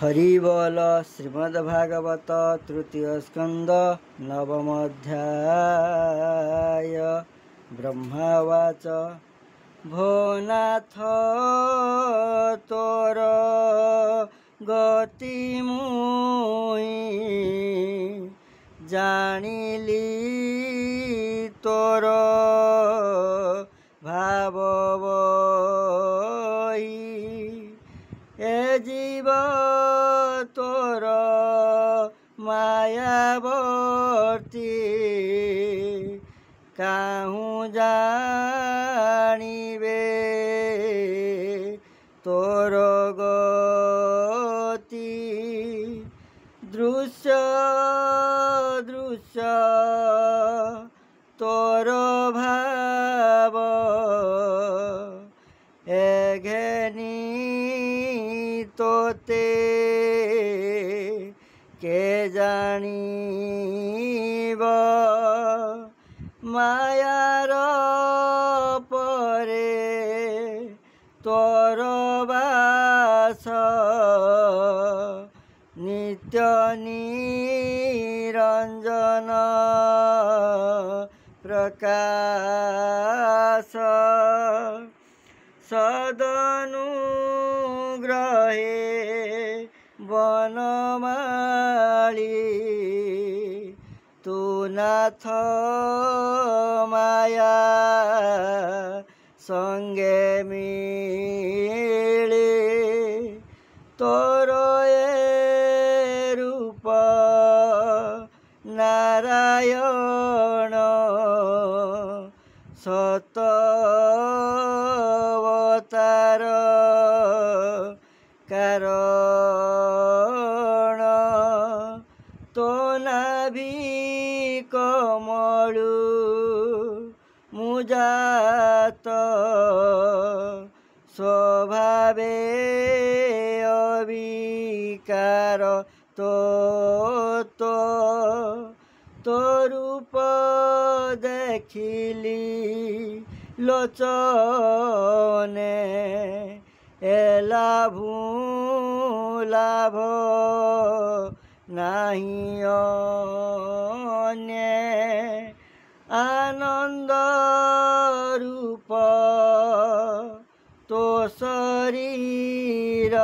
हरिबोल श्रीमद्भागवत तृतीय स्कंद नवम अध्याय। ब्रह्मावाच भो नाथ तोर गति मुई जानिली तोर भाव ए जीव तोर मायावर्ती काहूँ जानिबे तोर गति दृश्य दृश्य तोर भाव एघेनी तोते के जानिब मायार परे तोर बास नित्य निरंजन प्रकाश सदनुग्रहे वनमाली तू नाथ माया संगे मिले तोर ए रूप नारायण सतवतार कारण तो नाभि कमलु मुजात स्वभावे अविकार तो रूप देखिली लोचने लाभू लाभ नहीं अन्य आनंद रूप तो शरीर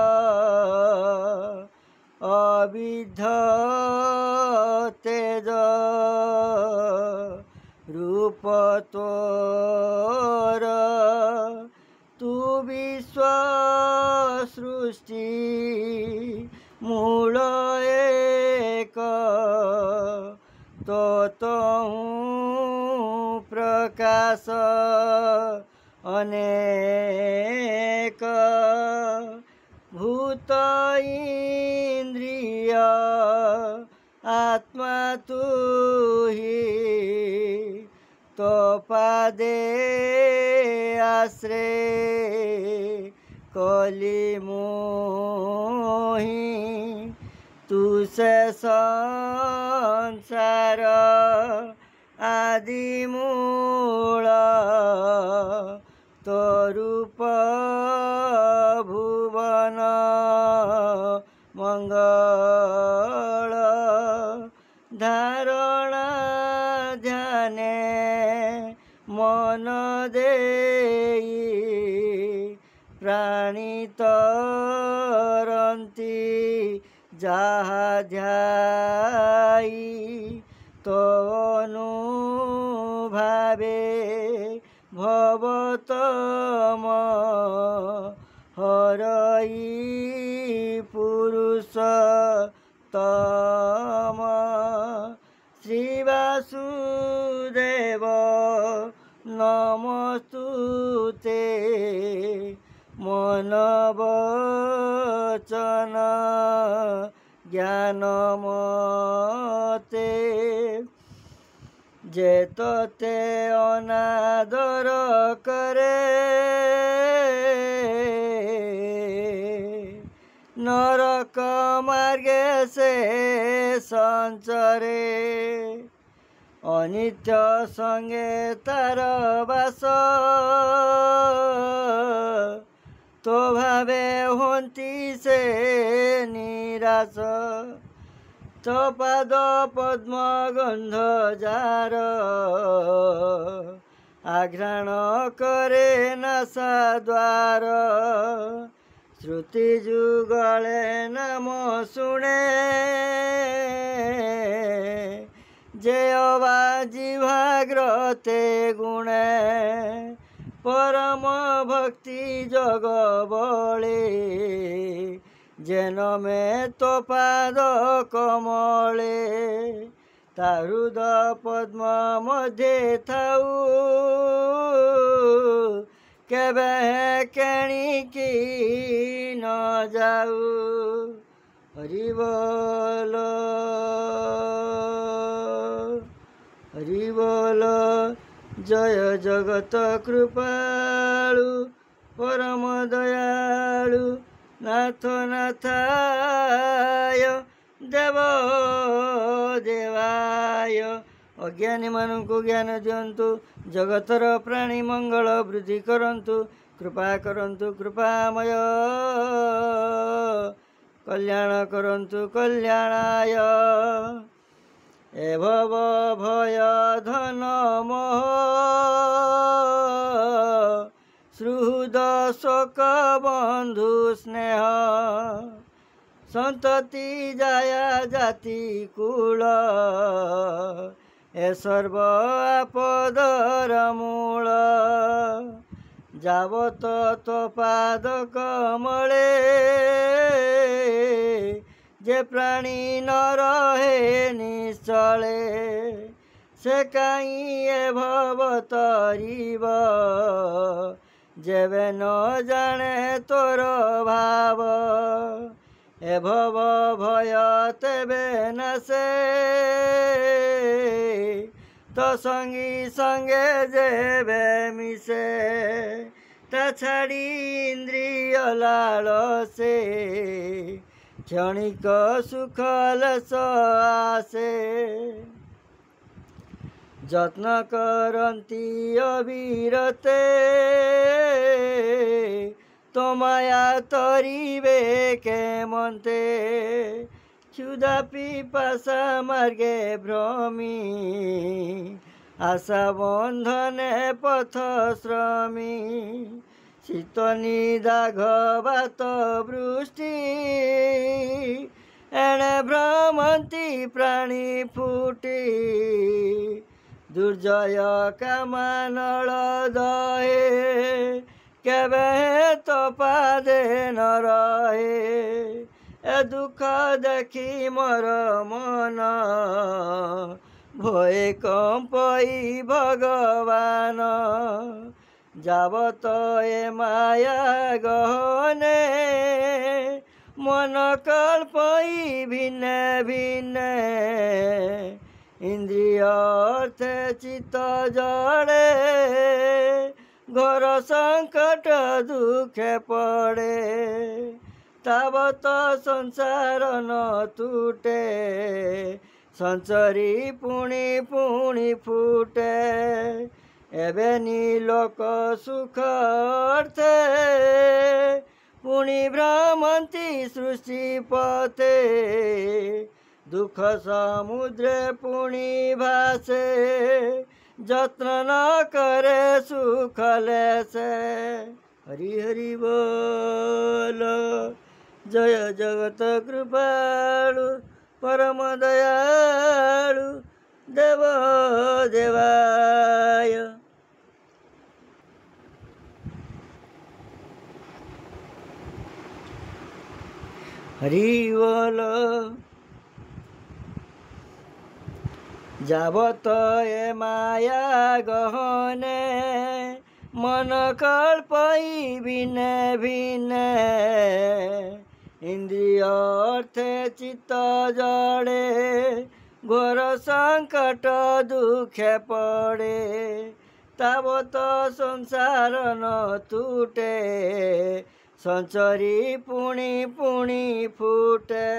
अविध तेज रूप तोर तू विश्व सृष्टि मूल एक तो तहु प्रकाश अनेक भूत इंद्रिय आत्मा तू ही तो पादे आश्रय कली मोही तू से संसार आदि मूल तो रूप भुवन मंगल धारणा ध्याने मन देई प्राणी तरंती जहा ध्याई तो अनुभावे भवतम हरई पुरुषोत्तम श्री वासुदेव नमस्तुते मन वचन ज्ञान मते जे तोते अनादर करे नरक मार्गे से संचरे अनित्य संगे तार बास तो भावे होती से ନିରାଶ। ତୋ ପାଦ ପଦ୍ମ ଗନ୍ଧ ଯାର ଆଘ୍ରାଣ କରେ ନାସା ଦ୍ୱାର। ଶ୍ରୁତି ଯୁଗଳେ ନାମ ଶୁଣେ ଯେ ଅବା ଜିହ୍ୱାଗ୍ରତେ ଗୁଣେ। ପରମ ଭକ୍ତି ଯୋଗ ବଳେ ଯେନ ମେ ତୋ ପାଦ କମଳେ। ତା ହୃଦ ପଦ୍ମ ମଧ୍ୟେ ଥାଉ କେବେ କେଣିକି ନ ଯାଉ। ହରି ବୋଲ ହରି ବୋଲ। ଜୟ ଜଗତ କୃପାଳୁ ପରମ ଦୟାଳୁ ନାଥ ନାଥାୟ ଦେବ ଦେବାୟ। ଅଜ୍ଞାନୀମାନଙ୍କୁ ଜ୍ଞାନ ଦିଅନ୍ତୁ, ଜଗତର ପ୍ରାଣୀ ମଙ୍ଗଳ ବୃଦ୍ଧି କରନ୍ତୁ। କୃପା କରନ୍ତୁ କୃପାମୟ, କଲ୍ୟାଣ କରନ୍ତୁ କଲ୍ୟାଣାୟ। ଏ ଭବ ଭୟ ଧନ ମୋହ ସୁହୃଦ ଶୋକ ବନ୍ଧୁ ସ୍ନେହ। ସନ୍ତତି ଜାୟା ଜାତି କୁଳ ଏ ସର୍ବ ଆପଦର ମୂଳ। ଯାବତ ତୋ ପାଦ କମଳେ ଯେ ପ୍ରାଣୀ ନ ରହେ ନିଶ୍ଚଳେ। ସେ କାହିଁ ଏ ଭବ ତରିବ ଯେବେ ନ ଜାଣେ ତୋର ଭାବ। ଏ ଭବ ଭୟ ତେବେ ନାଶେ ତୋ ସଙ୍ଗୀ ସଙ୍ଗେ ଯେବେ ମିଶେ। ତା ଛାଡ଼ି ଇନ୍ଦ୍ରିୟ ଲାଳସେ କ୍ଷଣିକ ସୁଖ ଲେଶ ଆସେ। ଯତ୍ନ କରନ୍ତି ଅବିରତେ ତୋ ମାୟା ତରିବେ କେମନ୍ତେ। क्षुधा पिपासा मार्गे भ्रमी आशा बंधने पथ श्रमी। शीत निदाघ बात वृष्टि एणे भ्रमंती प्राणी फुटी। दुर्जय कामानल दहे केबे तो पादे न रहे। ए दुख देखी मोर मन भये कंपई भगवान। जावत ए माया गहने मन कल्पई भिन्ने भिन्ने। इंद्रिय अर्थ चित्त जड़े घोर संकट दुखे पड़े। तावत संसार न टूटे संचरी पुणी पुणी फुटे। एबे नीलोक सुख अर्थे पुणी भ्रमंती सृष्टि पथे। दुख समुद्रे पुणी भासे जत्न न करे सुख लेसे। हरि हरि बोल। जय जगत कृपालु परम दयालु देव देवाय। हरि बोल। जावत ए माया गहने मन कल्पई भिन्ने भिन्ने। इंद्रिय अर्थ चित्त जड़े घोर संकट दुखे पड़े। तावत संसार न टूटे संचरी पुणी पुणी फुटे।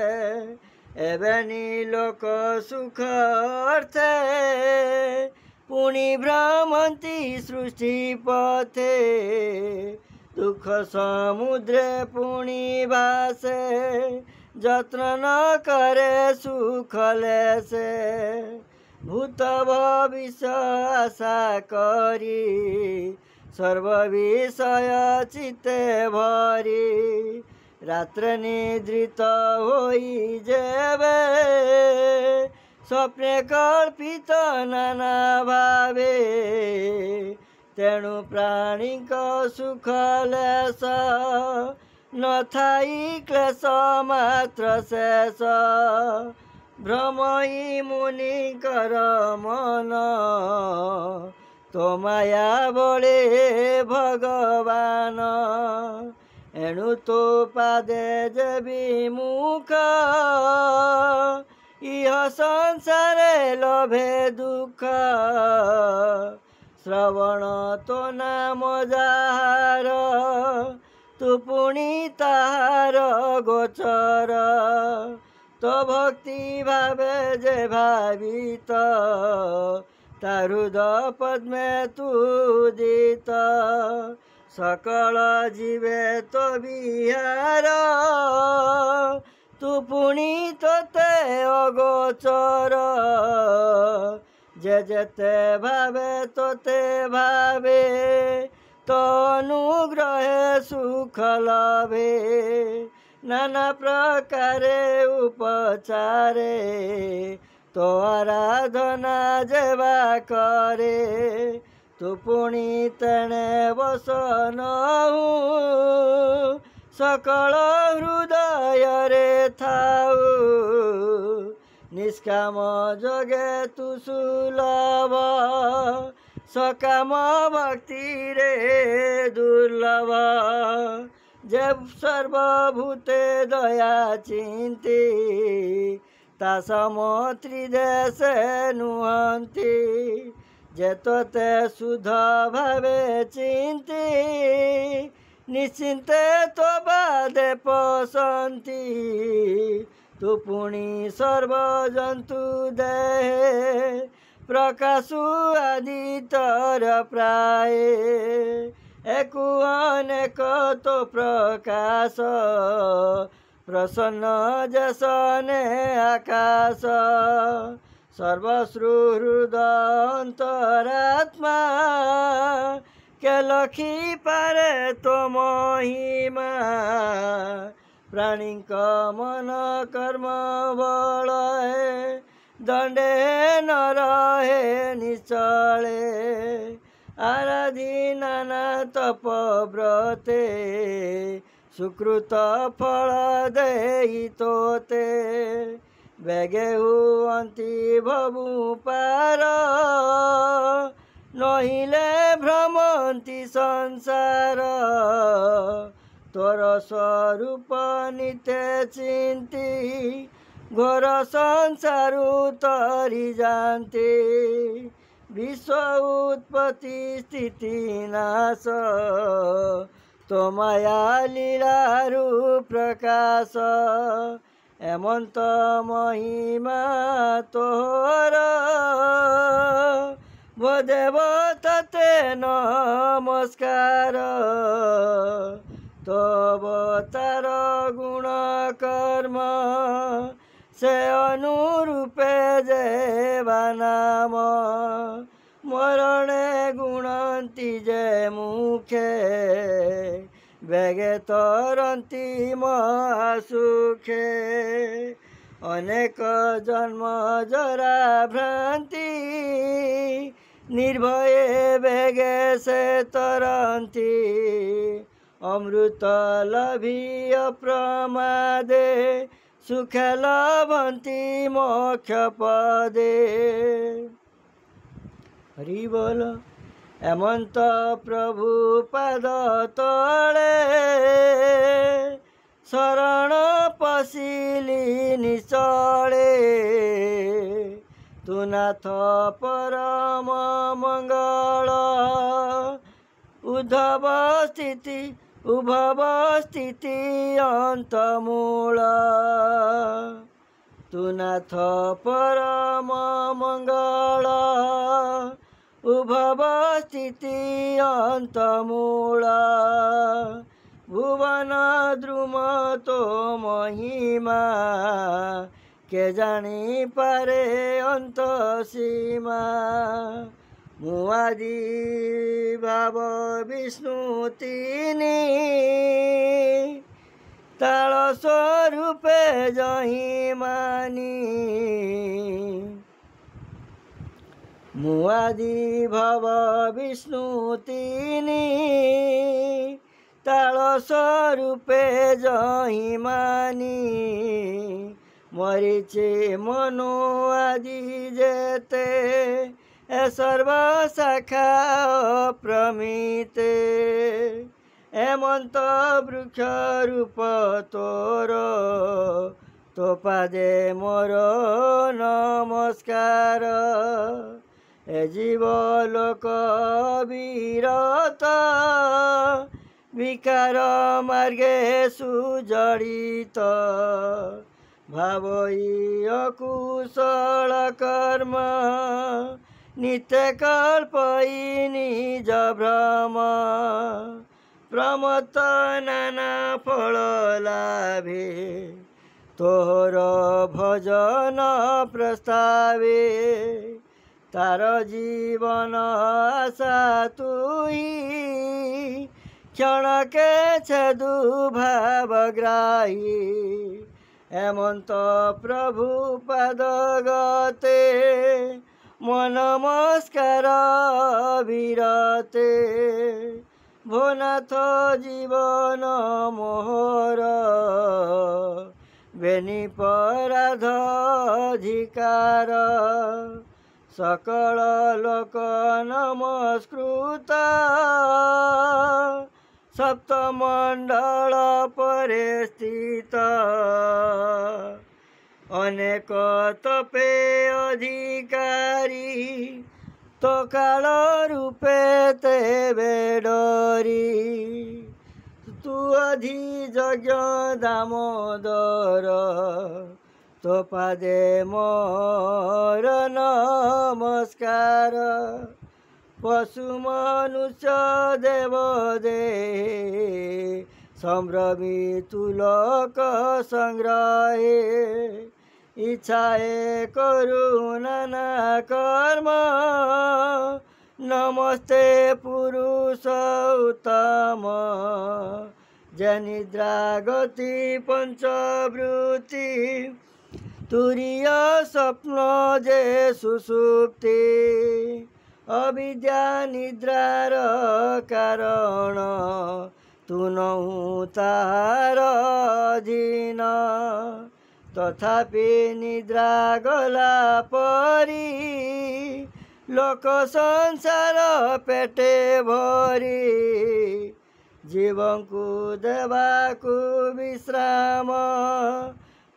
एबे नीलोक सुख अर्थे पुणी भ्रमंती सृष्टि पथे। दुख समुद्रे पुणी भासे जत्न न करे सुख लेसे भूत भविष्य आशा करी सर्व विषय चित्ते भरी रात्र निद्रित होई जेबे स्वप्ने कल्पित नाना भावे तेणु प्राणी सुख लेस न थाई क्लेश मात्र शेष भ्रमई मुनिकर मन तो माया बळे भगवान एणु तो पादे जे विमुख इह संसारे लभे दुख श्रवण तो नाम जार तू पुणी ताहार गोचर तो भक्ति भावे जे भावित तारुद पद्मे तुदित सकल जीवे तो विहार तू पुणी तोते अगोचर जे जेते भावे तोते भावे तो अनुग्रहे सुख लभे नाना प्रकारे उपचारे तो आराधना जेवा करे तू पुणी तेणे वसन सकल हृदय रे थाऊ निष्काम जगे तू सुलभ सकाम भक्ति रे दुर्लभ जब सर्वभूते दया चिंती ता समोत्री देशे नुहंती जेतोते शुद्ध भावे चिंती निश्चिंते तो बादे पसंती तू पुणी सर्व जंतु देहे प्रकाशु आदितर प्राय एकु अनेक तो प्रकाश प्रसन्न जसने आकाश सर्वश्रु हृदय अंतरात्मा के लखी पारे तो महिमा प्राणी मन कर्म बल दंडे न रहे निचले आराधी नाना तप व्रते सुकृत फल देई तोते बेगे हुअंती भवु पार नहिले भ्रमंती संसार तोर स्वरूप नित्य चिंती घोर संसारु तरी जानती विश्व उत्पत्ति स्थिति नाश तो माया लीलारु प्रकाश एमंत महिमा तोर भदेव तते नमस्कार तो तार गुण कर्म से अनुरूपे जेवा नाम मरणे गुणंती जे मुखे बेगे तरंती महासुखे अनेक जन्म जरा भ्रांति निर्भये बेगे से तरंती अमृत लभी अप्रमादे सुख लभंती मोक्ष पदे हरि बोल एमंत प्रभु पाद तले शरण पशिली निचले तु नाथ परम मंगल उद्धव स्थिति उभव स्थिति अंतमूल तु नाथ परम मंगल उद्भव स्थिति अन्तमूल भुवन द्रुम तो महिमा के जानी पारे अंत सीमा मुआदि भाव विष्णु तिनी ताल स्वरूपे जही मानी मुआदि भव विष्णु तिनी ताल स्वरूपे जही मानी मरीचे मनो आदि जेते सर्वशाखा प्रमिते हेमंत वृक्ष रूप तोर तो पादे मोर नमस्कार ए जीव लोक विरत विकार मार्गे सुजड़ित भावई अकुशल कर्म नित्य कल्पई निज भ्रम प्रमत्त नाना फल लाभे तोहर भजन प्रस्तावे तार जीवन आशा तुही क्षण के छेदु भावग्राही हेमंत प्रभु पद गते मन नमस्कार विरते भोनाथ जीवन मोहर बेनी पराधिकार सकल लोक नमस्कृत सप्तमंडल परे स्थित अनेक तपे अधिकारी तो काल रूपे ते बेडरी तू अधि यज्ञ दामोदर तो पादे मोर नमस्कार पशु मनुष्य देव दे संभ्रमी तुलक संग्रहे इच्छाए करू नाना कर्म नमस्ते पुरुष उत्तम जनिद्रा गति पंचवृत्ति तुरीय स्वप्न जे सुसुप्ति अविद्या निद्रार कारण तू नहु तार अधीन तथापि निद्रा गला परी लोक संसार पेटे भरी जीवन को देवाकु विश्राम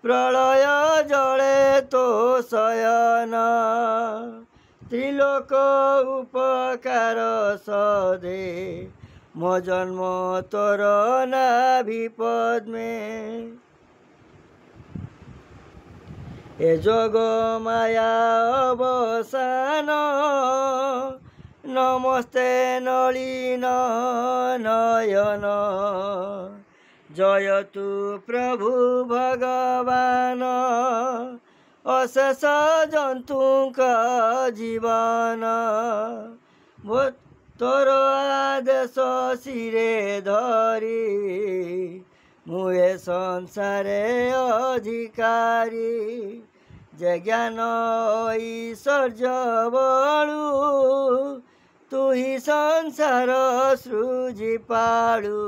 प्रलय जले तो शयन त्रिलोक उपकार सदे मो जन्म तोर नाभिपद में ए जोग माया अवसान नमस्ते नलिन नयन जयतु प्रभु भगवान अशेष जंतुक जीवन तोर आदेश शिरे धरी मुए संसारे अधिकारी जे ज्ञान ऐश्वर्य बळु तू ही संसार सृजी पाळु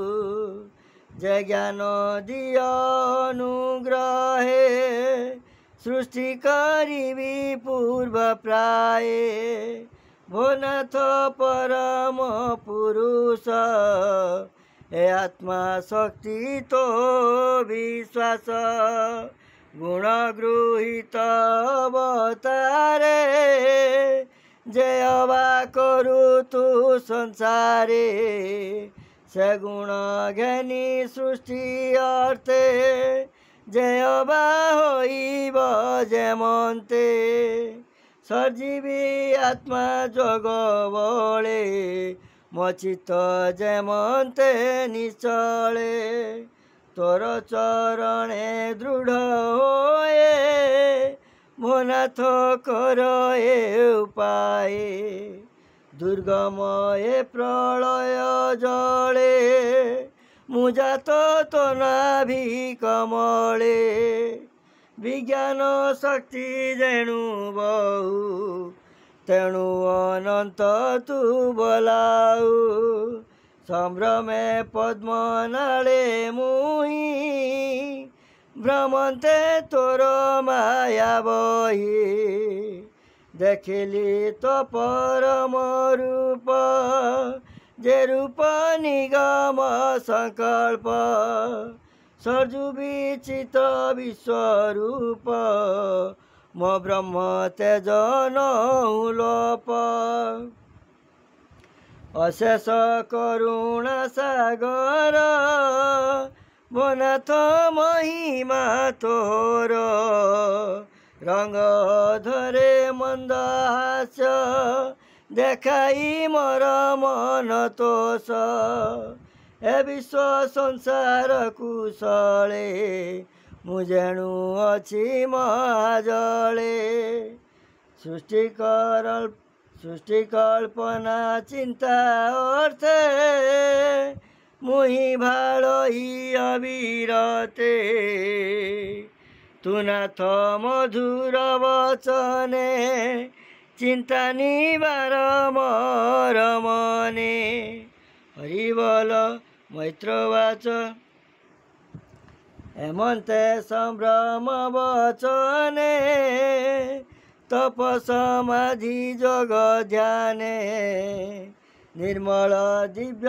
जे ज्ञान दिय अनुग्रहे सृष्टि करिबी पूर्व प्राय भोनाथ परम पुरुष हे आत्मा शक्ति तो विश्वास गुण गृहीत अवतारे जय अवा करू तू संसारे से गुण ज्ञानी सृष्टि अर्थे जय अवा होइब जेमन्ते সজীবী আত্মা যোগ বলে মচিত যেমন্তে নিচলে তোর চরণে দৃঢ় হয়ে ভোনাথ কর এ উপায়ে দুর্গময়ে প্রলয় জলে মুজাত তো নাভি কমলে বিজ্ঞান শক্তি যেণু বহু তেণু অনন্ত তু বলাউ সম্ভ্রমে পদ্মনালে মুহি ভ্রমন্তে তোর মায়া বহি দেখিলি তো পরম রূপ যে রূপ নিগম সংকল্প সর্জু বিচিত বিশ্বরূপ মো ব্রহ্ম তেজ নৌলোপ অশেষ করুণা সাগর বনাথ মহিমা তোর রঙ ধরে মন্দ হাস দেখাই মর মন তোষ এ বিশ্ব সংসার কুশলে ମୁଁ ଯେଣୁ ଅଛି ମହାଜଳେ ସୃଷ୍ଟି କଳ୍ପନା ଚିନ୍ତା ଅର୍ଥେ ମୁହିଁ ଭାଳଇ ଅବିରତେ ତୁ ନାଥ ମଧୁର ବଚନେ ଚିନ୍ତା ନିବାର ମୋର ମନେ হরিবল মৈত্রবাচ এমন্তে সম্ভ্রম বচনে তপ সমাধি যোগ ধ্যানে নির্মল দিব্য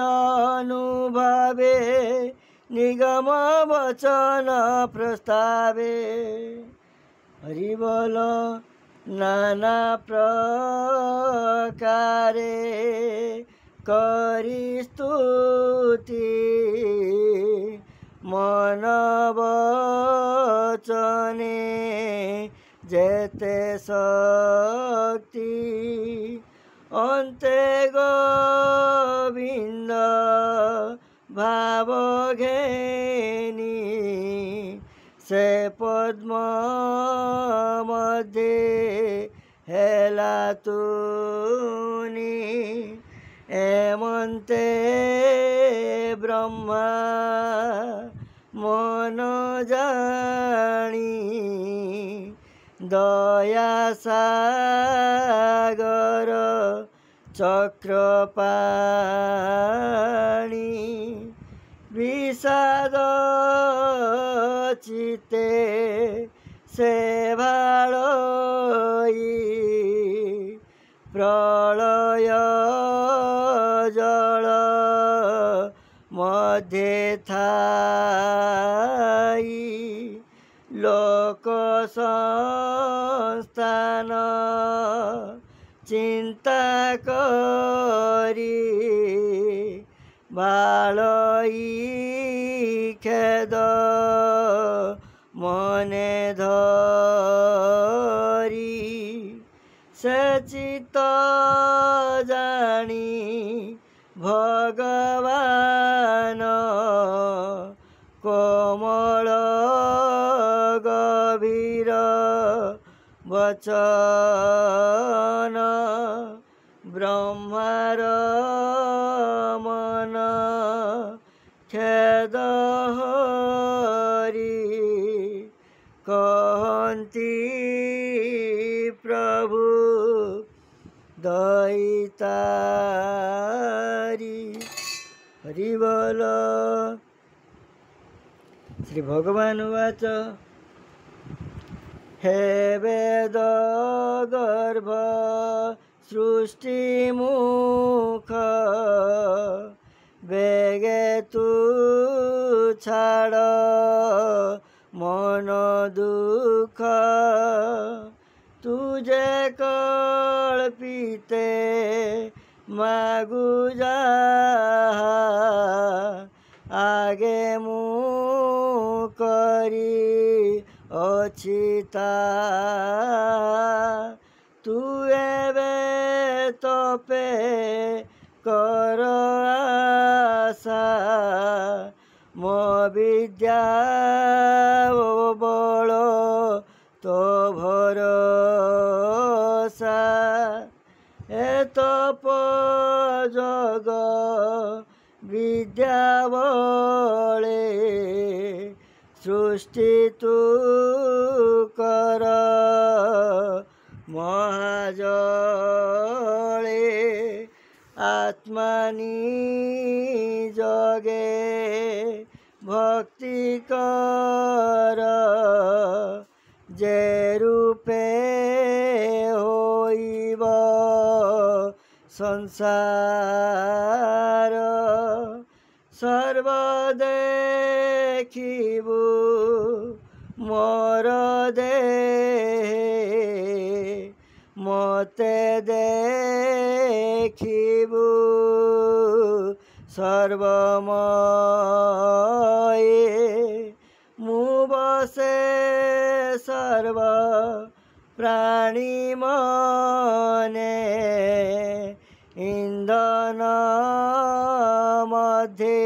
অনুভাবে নিগম বচন প্রস্তাবে হরিবল নানা প্রকারে করি স্তুতি মন বচনে যেতে শক্তি অন্তে গোবিন্দ ভাব ঘেনি সে পদ্ম মধ্যে হেলা তুনি এমন্তে ব্রহ্মা মন জানি দয়া সাগর চক্রপাণি বিষাদ চিতে সে ভাড়ই প্রলয় জল মধ্যে থাই লোক সংস্থান চিন্তা করি ভালই খেদ মনে ধরি সে চিত জানি ভগবান কোমল গভীর বচন ব্রহ্মার মন খেদ হরি কহন্তি প্রভু দৈতারি হরি বল। শ্রী ভগবান উবাচ হে বেদ গর্ভ সৃষ্টি মুখ বেগে তু ছাড় মন দুঃখ তুঝে কল্পিতে মাগু যাহা আগে মু করি অছি তা तू एबे तपे कर आशा मो विद्या बल तो भरोसा ए तप जग विद्या बले सृष्टि तू कर महाजले आत्मानी जगे भक्ति कर जे रूपे होइब संसार सर्व देखिबु मोर देहे मते देखिबु सर्वमये मु बसे सर्व प्राणी मने इंधन मध्ये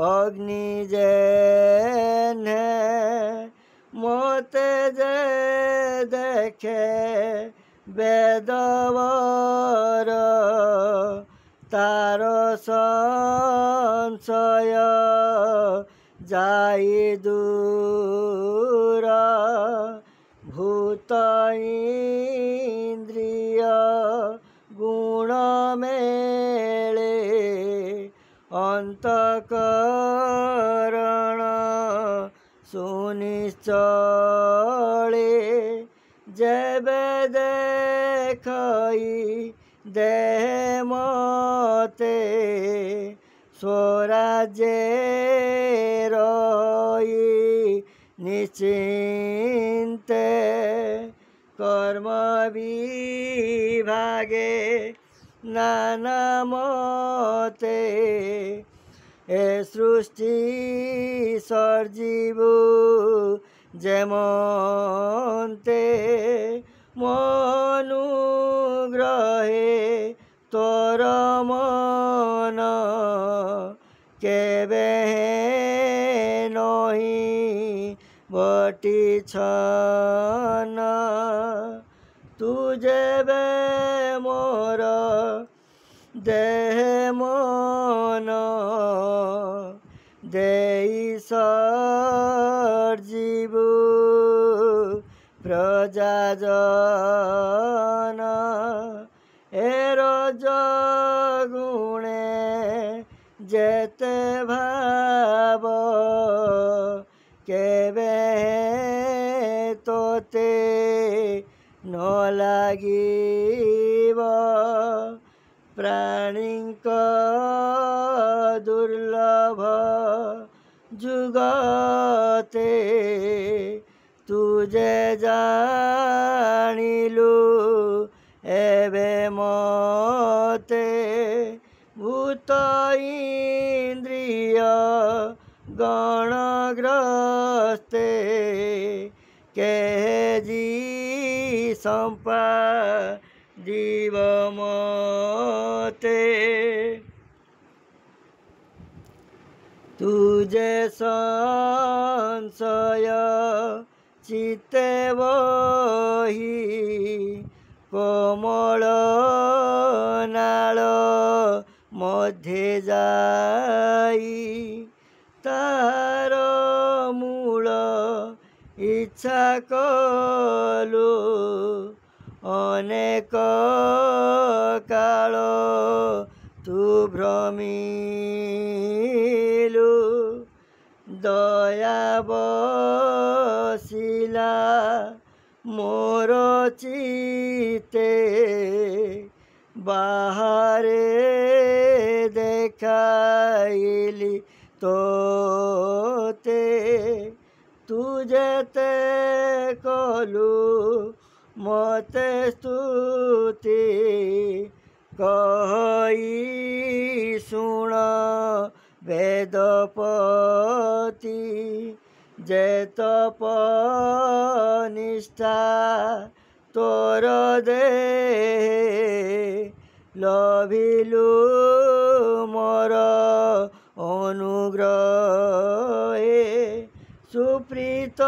अग्नि जेने मोते जे देखे बेदवर तार संशय जाई दूर भूत इंद्रिय गुण मेले अंतकरण सुनिश्चले जेबे देखई देह मते स्वराज्ये रही निश्चिन्ते कर्म विभागे नाना मते ए सृष्टि सर्जीवु जेमन्ते मनुग्रहे तोर मन केबे नही बटिछन तू जेबे मोर देह मन देई सर्जीवु प्रजाजन एर जगुणे जेते भाव केबे तोते न लागिब प्राणीक दुर्लभ जुगते तुझे जानिलु एबे मते भूत इंद्रिय गणग्रस्ते केजी संपा जीव मते तुझे संशय चित्ते बही कोमल नाल मध्य जाई तार मूल इच्छा कलु अनेक काल तू भ्रमिलु दया बसिला मोर चिते बाहरे देखाइली तोते तू जेते कलु मते स्तुति कही शुण वेदपति जे तप निष्ठा तोर दे लभिलु मोर अनुग्रहे सुप्रीत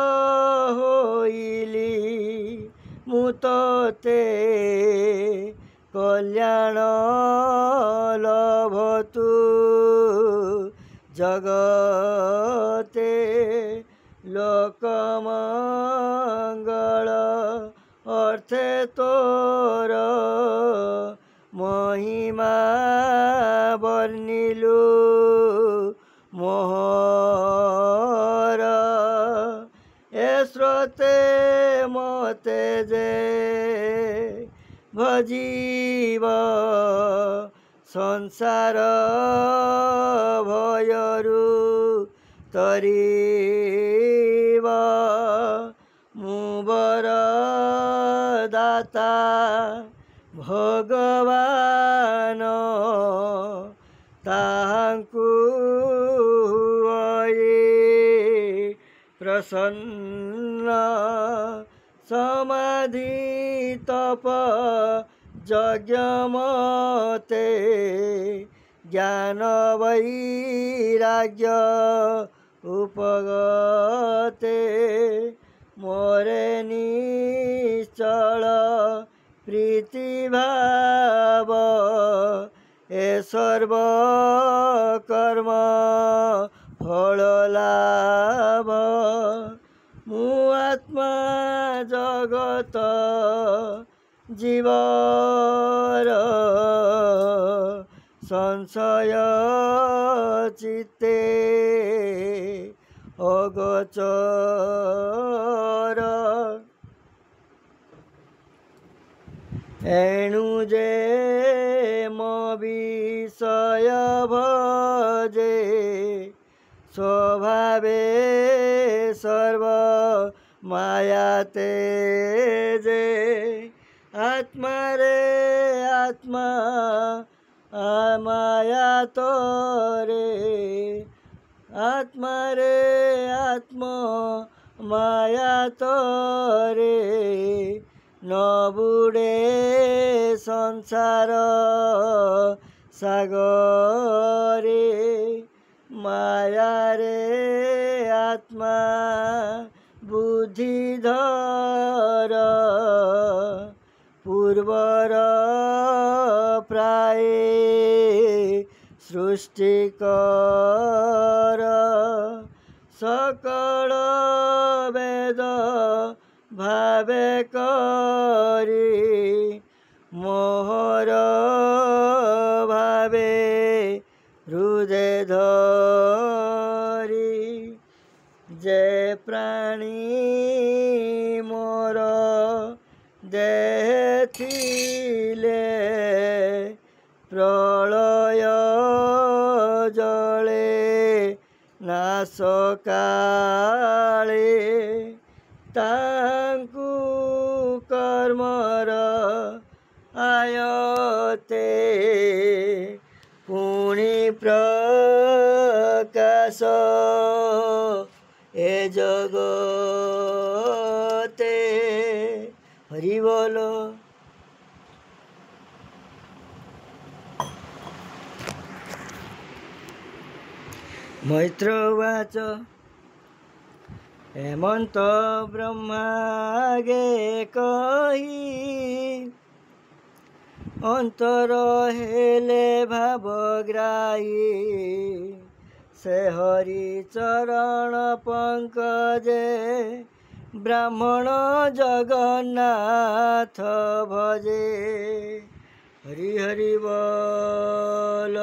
होइली मु तोते कल्याण लभतु जगते लोकमंगल अर्थे तोर महिमा वर्णिलु मोहर ए स्रोते मते जे भजीव संसार भयरु तरीब मुबर दाता भगवान ताहांकु प्रसन्न समाधि तप यज्ञ मते ज्ञान वैराग्य उपगते मोरे निश्चल प्रीति भाव ए सर्व कर्म फल लाभ मु आत्मा जगत जीवर संशय चित्ते अगोचर एणु जे मो विषय भजे स्वभावे सर्व माया तेजे आत्मा रे आत्मा माया तोरे आत्मा रे आत्मा माया तोरे न बुड़े संसार सागरे माया रे आत्मा बुद्धिधर पूर्वर प्राय सृष्टिकर सकल वेद भावे करी मोहर भावे हृदय धरी जे प्राणी मोर देह थिले प्रलय जले नाश काले तांकु कर्मर आयते पुणी प्रकाश ए जगते हरि बोलो। मैत्रवाच हेमंत ब्रह्मागे कही अंतर हेले भावग्राही से हरि चरण पंकजे ब्राह्मण जगन्नाथ भजे हरि हरि बोल।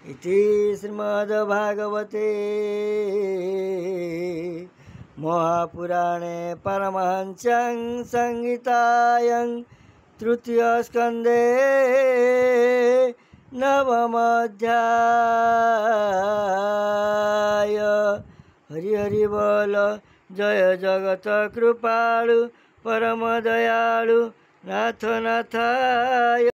इति श्रीमद्भागवते महापुराणे परमहंस्यां संहितायां तृतीय स्कंदे नवमोऽध्याय। हरि हरि बोल। जय जगत कृपालु परम दयालु नाथ नाथाय